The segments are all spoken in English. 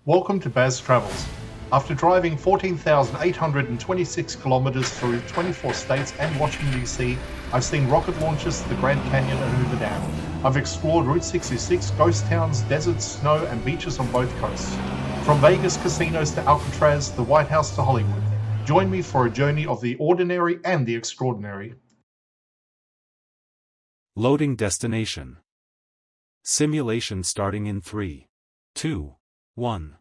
Welcome to Baz Travels. After driving 14,826 kilometers through 24 states and Washington, D.C., I've seen rocket launches to the Grand Canyon and Hoover Dam. I've explored Route 66, ghost towns, deserts, snow, and beaches on both coasts. From Vegas casinos to Alcatraz, the White House to Hollywood. Join me for a journey of the ordinary and the extraordinary. Loading destination. Simulation starting in 3, 2, 1.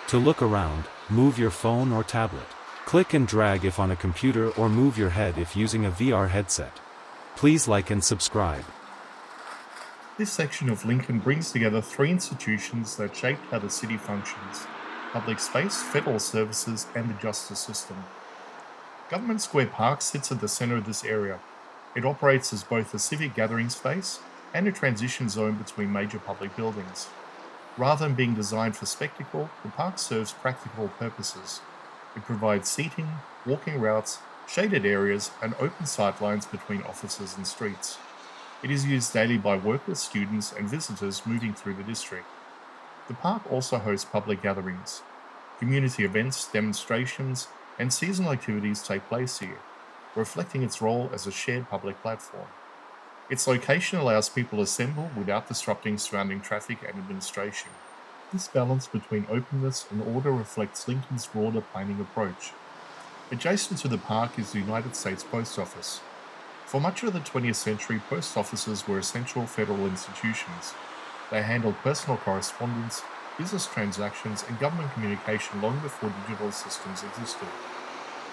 To look around, move your phone or tablet. Click and drag if on a computer or move your head if using a VR headset. Please like and subscribe. This section of Lincoln brings together three institutions that shaped how the city functions: public space, federal services, and the justice system. Government Square Park sits at the center of this area. It operates as both a civic gathering space and a transition zone between major public buildings. Rather than being designed for spectacle, the park serves practical purposes. It provides seating, walking routes, shaded areas, and open sightlines between offices and streets. It is used daily by workers, students, and visitors moving through the district. The park also hosts public gatherings. Community events, demonstrations, and seasonal activities take place here, reflecting its role as a shared public platform. Its location allows people to assemble without disrupting surrounding traffic and administration. This balance between openness and order reflects Lincoln's broader planning approach. Adjacent to the park is the United States Post Office. For much of the 20th century, post offices were essential federal institutions. They handled personal correspondence, business transactions, and government communication long before digital systems existed.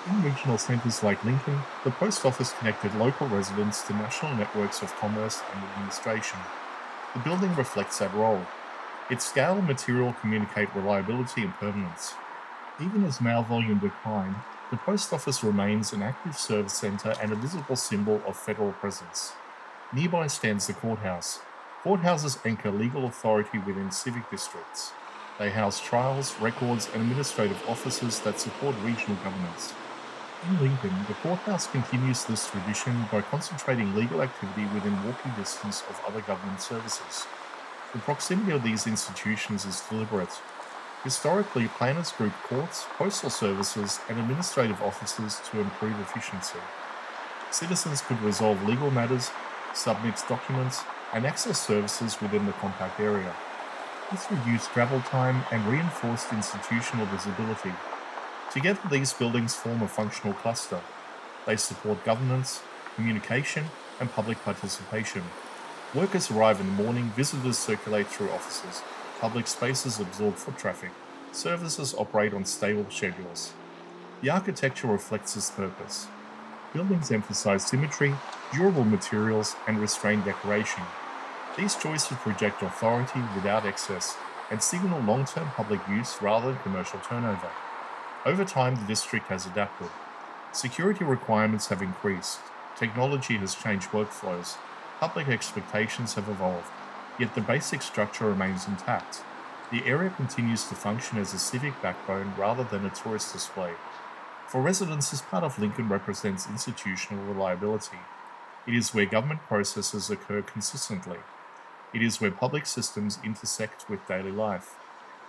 In regional centers like Lincoln, the post office connected local residents to national networks of commerce and administration. The building reflects that role. Its scale and material communicate reliability and permanence. Even as mail volume declined, the post office remains an active service center and a visible symbol of federal presence. Nearby stands the courthouse. Courthouses anchor legal authority within civic districts. They house trials, records, and administrative offices that support regional governance. In Lincoln, the courthouse continues this tradition by concentrating legal activity within walking distance of other government services. The proximity of these institutions is deliberate. Historically, planners grouped courts, postal services, and administrative offices to improve efficiency. Citizens could resolve legal matters, submit documents, and access services within the compact area. This reduced travel time and reinforced institutional visibility. Together, these buildings form a functional cluster. They support governance, communication, and public participation. Workers arrive in the morning, visitors circulate through offices, public spaces absorb foot traffic, services operate on stable schedules. The architecture reflects this purpose. Buildings emphasize symmetry, durable materials, and restrained decoration. These choices project authority without excess and signal long-term public use rather than commercial turnover. Over time, the district has adapted. Security requirements have increased. Technology has changed workflows. Public expectations have evolved. Yet the basic structure remains intact. The area continues to function as a civic backbone rather than a tourist display. For residents, this part of Lincoln represents institutional reliability. It is where government processes occur consistently. It is where public systems intersect with daily life.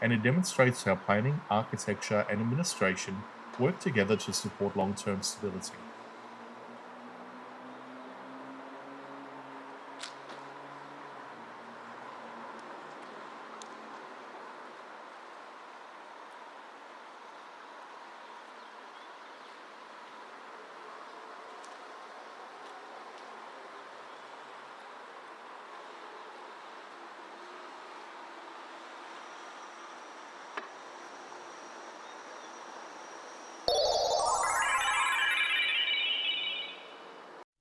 And it demonstrates how planning, architecture, and administration work together to support long-term stability.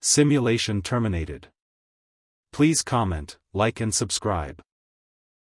Simulation terminated. Please comment, like and subscribe.